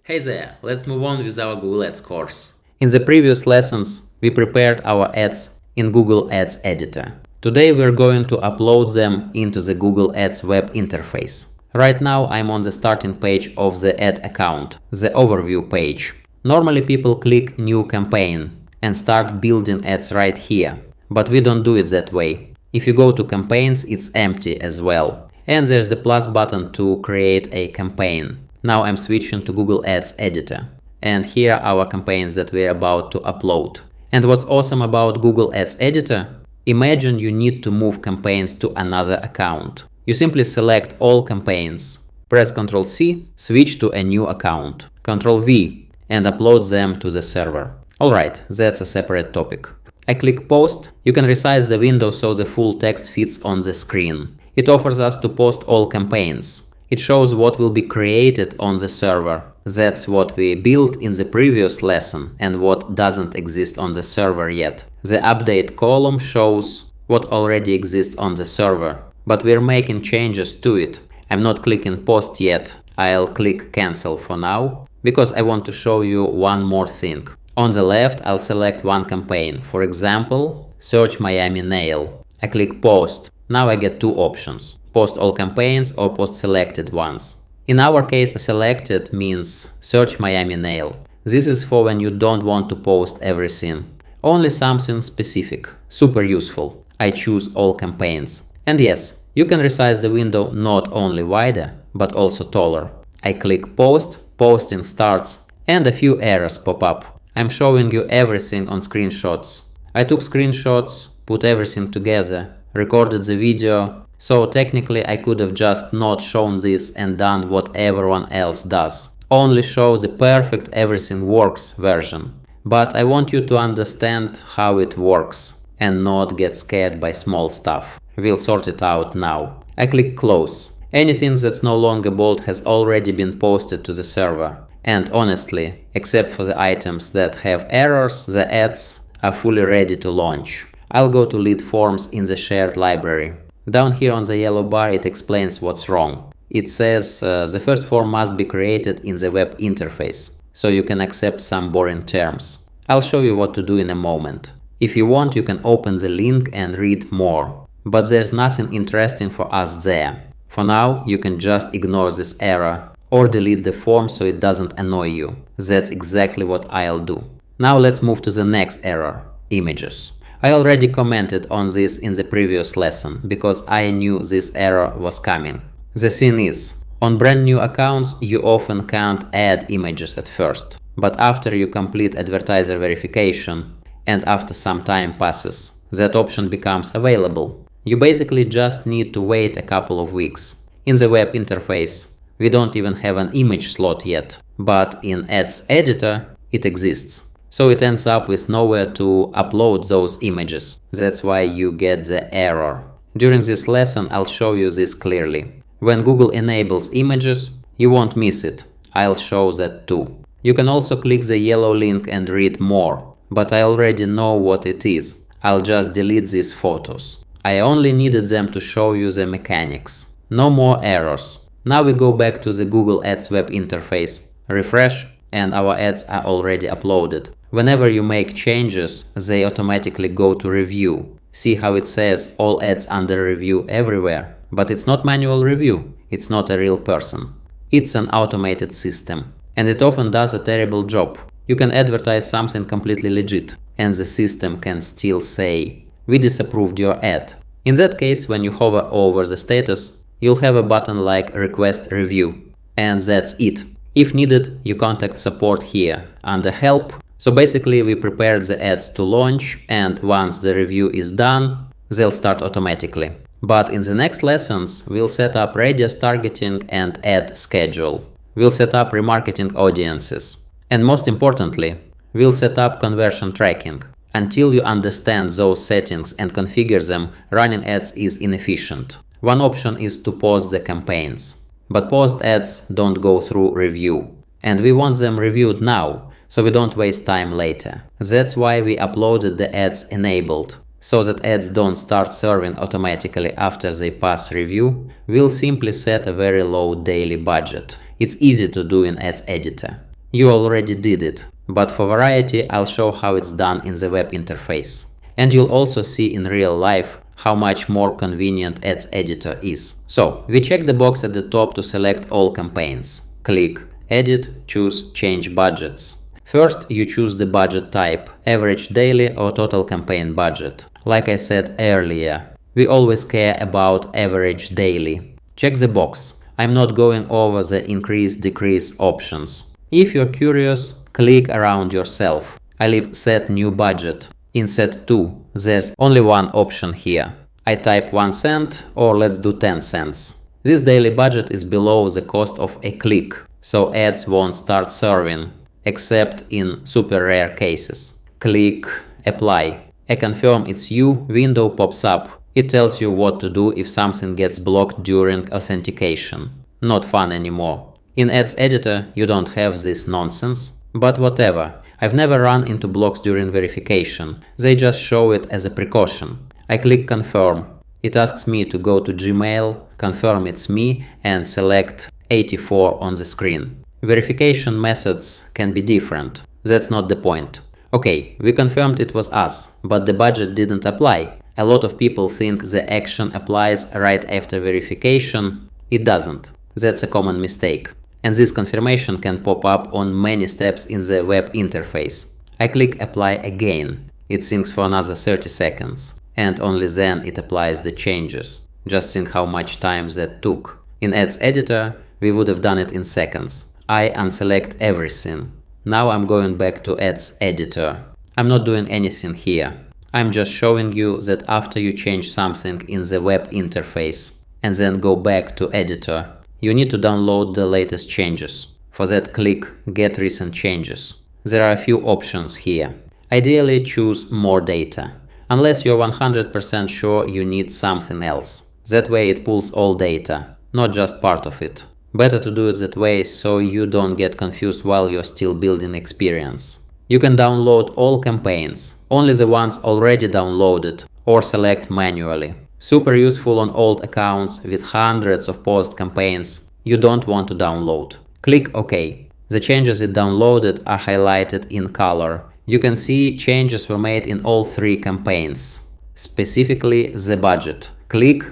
Hey there, let's move on with our Google Ads course. In the previous lessons, we prepared our ads in Google Ads Editor. Today we're going to upload them into the Google Ads web interface. Right now I'm on the starting page of the ad account, the overview page. Normally people click New Campaign and start building ads right here, but we don't do it that way. If you go to Campaigns, it's empty as well. And there's the plus button to create a campaign. Now I'm switching to Google Ads Editor. And here are our campaigns that we're about to upload. And what's awesome about Google Ads Editor? Imagine you need to move campaigns to another account. You simply select all campaigns, press Ctrl C, switch to a new account, Ctrl V, and upload them to the server. Alright, that's a separate topic. I click Post. You can resize the window so the full text fits on the screen. It offers us to post all campaigns. It shows what will be created on the server. That's what we built in the previous lesson and what doesn't exist on the server yet. The update column shows what already exists on the server, but we're making changes to it. I'm not clicking Post yet. I'll click Cancel for now, because I want to show you one more thing. On the left, I'll select one campaign. For example, Search Miami Nail. I click Post. Now I get two options. Post all campaigns or post selected ones. In our case, selected means Search Miami Nail. This is for when you don't want to post everything. Only something specific. Super useful. I choose all campaigns. And yes, you can resize the window not only wider, but also taller. I click Post, posting starts, and a few errors pop up. I'm showing you everything on screenshots. I took screenshots, put everything together, recorded the video, so technically I could have just not shown this and done what everyone else does. Only show the perfect everything works version. But I want you to understand how it works and not get scared by small stuff. We'll sort it out now. I click Close. Anything that's no longer bold has already been posted to the server. And honestly, except for the items that have errors, the ads are fully ready to launch. I'll go to Lead Forms in the shared library. Down here on the yellow bar it explains what's wrong. It says the first form must be created in the web interface, so you can accept some boring terms. I'll show you what to do in a moment. If you want, you can open the link and read more, but there's nothing interesting for us there. For now, you can just ignore this error or delete the form so it doesn't annoy you. That's exactly what I'll do. Now let's move to the next error, images. I already commented on this in the previous lesson, because I knew this error was coming. The thing is, on brand new accounts you often can't add images at first, but after you complete advertiser verification and after some time passes, that option becomes available. You basically just need to wait a couple of weeks. In the web interface, we don't even have an image slot yet, but in Ads Editor it exists. So it ends up with nowhere to upload those images. That's why you get the error. During this lesson I'll show you this clearly. When Google enables images, you won't miss it. I'll show that too. You can also click the yellow link and read more, but I already know what it is. I'll just delete these photos. I only needed them to show you the mechanics. No more errors. Now we go back to the Google Ads web interface, refresh, and our ads are already uploaded. Whenever you make changes, they automatically go to review. See how it says all ads under review everywhere? But it's not manual review. It's not a real person. It's an automated system. And it often does a terrible job. You can advertise something completely legit, and the system can still say, "We disapproved your ad." In that case, when you hover over the status, you'll have a button like Request Review. And that's it. If needed, you contact support here under Help. So basically we prepared the ads to launch, and once the review is done, they'll start automatically. But in the next lessons, we'll set up radius targeting and ad schedule. We'll set up remarketing audiences. And most importantly, we'll set up conversion tracking. Until you understand those settings and configure them, running ads is inefficient. One option is to pause the campaigns. But paused ads don't go through review. And we want them reviewed now, so we don't waste time later. That's why we uploaded the ads enabled. So that ads don't start serving automatically after they pass review, we'll simply set a very low daily budget. It's easy to do in Ads Editor. You already did it, but for variety I'll show how it's done in the web interface. And you'll also see in real life how much more convenient Ads Editor is. So, we check the box at the top to select all campaigns. Click Edit, choose Change Budgets. First, you choose the budget type, average daily or total campaign budget. Like I said earlier, we always care about average daily. Check the box. I'm not going over the increase-decrease options. If you're curious, click around yourself. I leave Set New Budget. In Set 2, there's only one option here. I type 1 cent or let's do 10 cents. This daily budget is below the cost of a click, so ads won't start serving, except in super rare cases. Click Apply. A Confirm It's You window pops up. It tells you what to do if something gets blocked during authentication. Not fun anymore. In Ads Editor you don't have this nonsense, but whatever. I've never run into blocks during verification. They just show it as a precaution. I click Confirm. It asks me to go to Gmail, confirm it's me, and select 84 on the screen. Verification methods can be different. That's not the point. Okay, we confirmed it was us, but the budget didn't apply. A lot of people think the action applies right after verification. It doesn't. That's a common mistake. And this confirmation can pop up on many steps in the web interface. I click Apply again. It syncs for another 30 seconds. And only then it applies the changes. Just think how much time that took. In Ads Editor, we would have done it in seconds. I unselect everything. Now I'm going back to Ads Editor. I'm not doing anything here. I'm just showing you that after you change something in the web interface and then go back to Editor, you need to download the latest changes. For that, click Get Recent Changes. There are a few options here. Ideally, choose More Data, unless you're 100% sure you need something else. That way it pulls all data, not just part of it. Better to do it that way so you don't get confused while you're still building experience. You can download all campaigns, only the ones already downloaded, or select manually. Super useful on old accounts with hundreds of post campaigns you don't want to download. Click OK. The changes it downloaded are highlighted in color. You can see changes were made in all 3 campaigns, specifically the budget. Click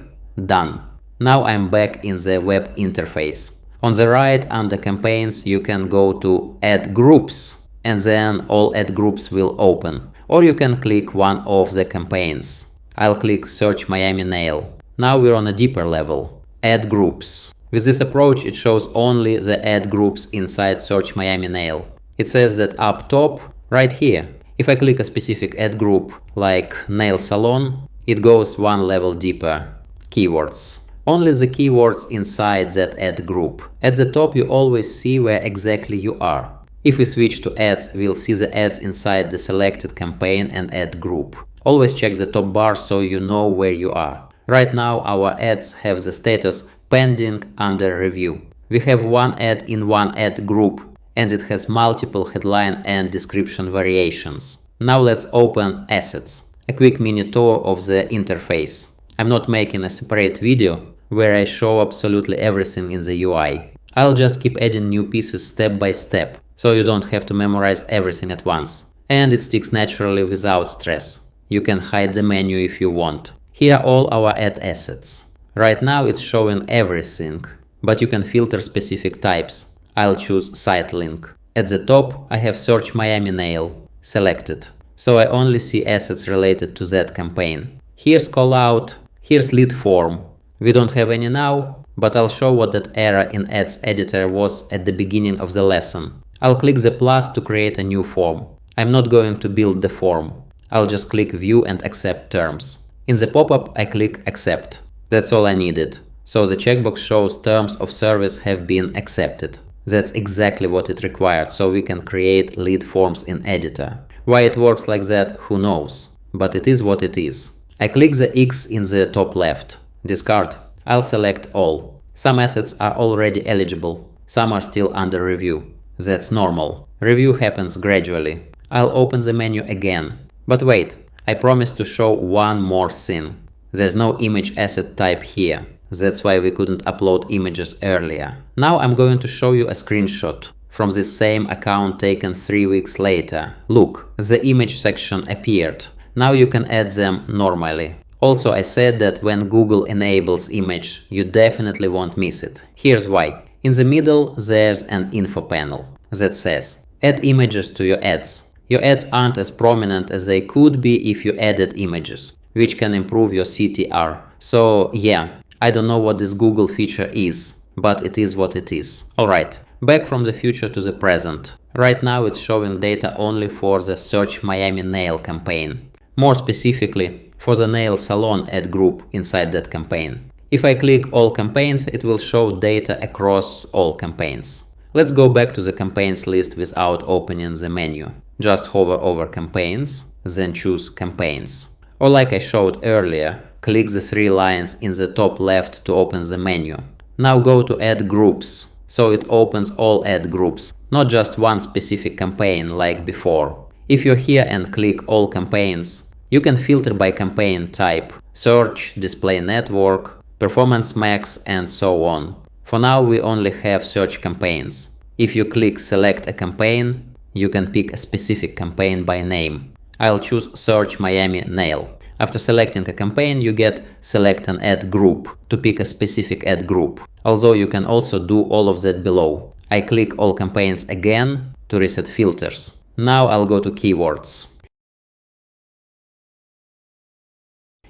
Done. Now I'm back in the web interface. On the right under Campaigns you can go to Add Groups and then all ad groups will open. Or you can click one of the campaigns. I'll click Search Miami Nail. Now we're on a deeper level. Add Groups. With this approach it shows only the ad groups inside Search Miami Nail. It says that up top, right here. If I click a specific ad group like Nail Salon, it goes one level deeper. Keywords. Only the keywords inside that ad group. At the top you always see where exactly you are. If we switch to ads, we'll see the ads inside the selected campaign and ad group. Always check the top bar so you know where you are. Right now our ads have the status Pending under review. We have one ad in one ad group and it has multiple headline and description variations. Now let's open Assets. A quick mini tour of the interface. I'm not making a separate video where I show absolutely everything in the UI. I'll just keep adding new pieces step by step, so you don't have to memorize everything at once. And it sticks naturally without stress. You can hide the menu if you want. Here are all our ad assets. Right now it's showing everything, but you can filter specific types. I'll choose Sitelink. At the top I have Search Miami Nail selected, so I only see assets related to that campaign. Here's Callout, here's Lead Form. We don't have any now, but I'll show what that error in Ads Editor was at the beginning of the lesson. I'll click the plus to create a new form. I'm not going to build the form. I'll just click View and Accept Terms. In the pop-up I click Accept. That's all I needed. So the checkbox shows Terms of Service have been accepted. That's exactly what it required, so we can create lead forms in Editor. Why it works like that, who knows? But it is what it is. I click the X in the top left. Discard. I'll select all. Some assets are already eligible. Some are still under review. That's normal. Review happens gradually. I'll open the menu again. But wait, I promised to show one more thing. There's no image asset type here. That's why we couldn't upload images earlier. Now I'm going to show you a screenshot from the same account taken 3 weeks later. Look, the image section appeared. Now you can add them normally. Also, I said that when Google enables image, you definitely won't miss it. Here's why. In the middle, there's an info panel that says, add images to your ads. Your ads aren't as prominent as they could be if you added images, which can improve your CTR. So yeah, I don't know what this Google feature is, but it is what it is. Alright, back from the future to the present. Right now it's showing data only for the Search Miami Nail campaign. More specifically, for the nail salon ad group inside that campaign. If I click all campaigns, it will show data across all campaigns. Let's go back to the campaigns list without opening the menu. Just hover over campaigns, then choose campaigns. Or like I showed earlier, click the 3 lines in the top left to open the menu. Now go to add groups, so it opens all ad groups, not just one specific campaign like before. If you're here and click all campaigns, you can filter by campaign type, search, display network, performance max, and so on. For now we only have search campaigns. If you click select a campaign, you can pick a specific campaign by name. I'll choose Search Miami Nail. After selecting a campaign, you get select an ad group to pick a specific ad group, although you can also do all of that below. I click all campaigns again to reset filters. Now I'll go to keywords.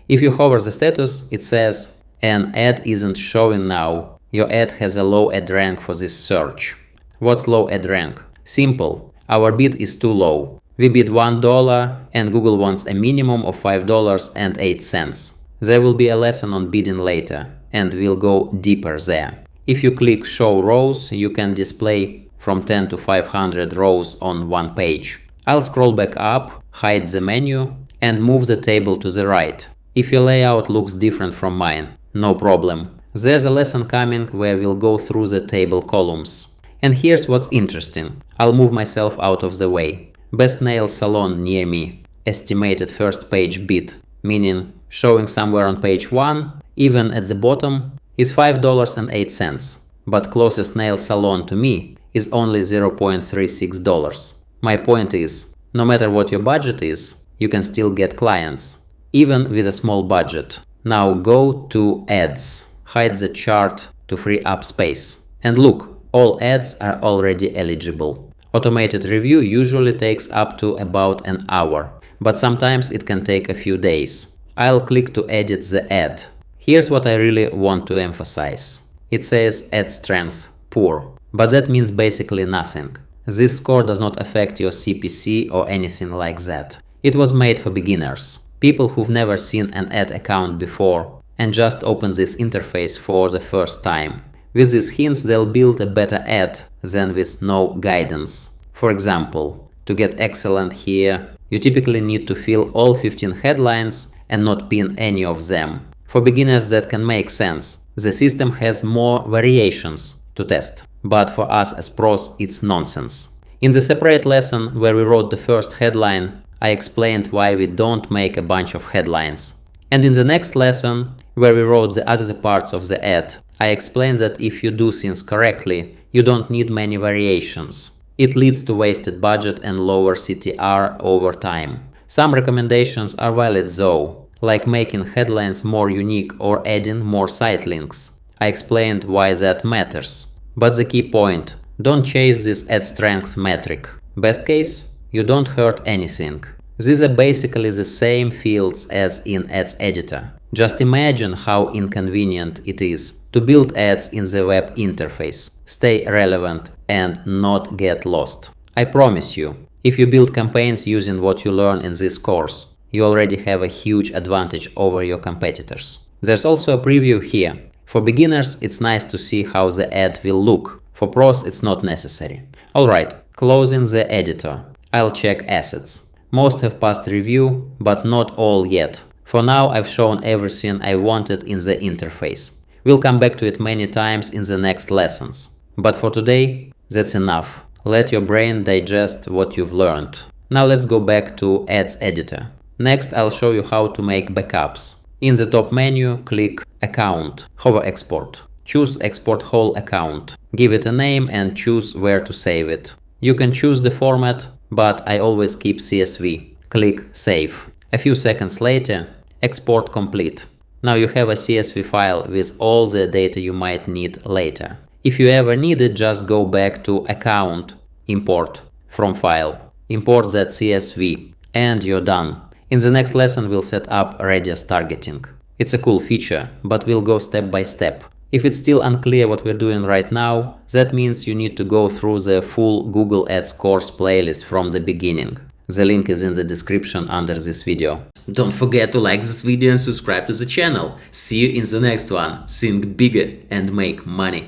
If you hover the status, it says an ad isn't showing now. Your ad has a low ad rank for this search. What's low ad rank? Simple. Our bid is too low. We bid $1 and Google wants a minimum of $5.08. There will be a lesson on bidding later, and we'll go deeper there. If you click Show Rows, you can display from 10 to 500 rows on one page. I'll scroll back up, hide the menu, and move the table to the right. If your layout looks different from mine, no problem. There's a lesson coming where we'll go through the table columns. And here's what's interesting. I'll move myself out of the way. Best nail salon near me. Estimated first page bid, meaning showing somewhere on page 1, even at the bottom, is $5.08. But closest nail salon to me is only $0.36. My point is, no matter what your budget is, you can still get clients, even with a small budget. Now go to Ads. Hide the chart to free up space. And look. All ads are already eligible. Automated review usually takes up to about an hour, but sometimes it can take a few days. I'll click to edit the ad. Here's what I really want to emphasize. It says ad strength poor, but that means basically nothing. This score does not affect your CPC or anything like that. It was made for beginners, people who've never seen an ad account before and just opened this interface for the first time. With these hints, they'll build a better ad than with no guidance. For example, to get excellent here, you typically need to fill all 15 headlines and not pin any of them. For beginners that can make sense. The system has more variations to test, but for us as pros it's nonsense. In the separate lesson where we wrote the first headline, I explained why we don't make a bunch of headlines. And in the next lesson, where we wrote the other parts of the ad, I explained that if you do things correctly, you don't need many variations. It leads to wasted budget and lower CTR over time. Some recommendations are valid though, like making headlines more unique or adding more sitelinks. I explained why that matters. But the key point, don't chase this ad strength metric. Best case, you don't hurt anything. These are basically the same fields as in Ads Editor. Just imagine how inconvenient it is to build ads in the web interface, stay relevant, and not get lost. I promise you, if you build campaigns using what you learn in this course, you already have a huge advantage over your competitors. There's also a preview here. For beginners, it's nice to see how the ad will look. For pros, it's not necessary. Alright, closing the editor. I'll check assets. Most have passed review, but not all yet. For now, I've shown everything I wanted in the interface. We'll come back to it many times in the next lessons. But for today, that's enough. Let your brain digest what you've learned. Now let's go back to Ads Editor. Next, I'll show you how to make backups. In the top menu, click Account, hover Export. choose Export Whole Account. Give it a name and choose where to save it. You can choose the format, but I always keep CSV. Click Save. A few seconds later, export complete. Now you have a CSV file with all the data you might need later. If you ever need it, just go back to Account, Import from File. Import that CSV, and you're done. In the next lesson, we'll set up radius targeting. It's a cool feature, but we'll go step by step. If it's still unclear what we're doing right now, that means you need to go through the full Google Ads course playlist from the beginning. The link is in the description under this video. Don't forget to like this video and subscribe to the channel. See you in the next one. Think bigger and make money.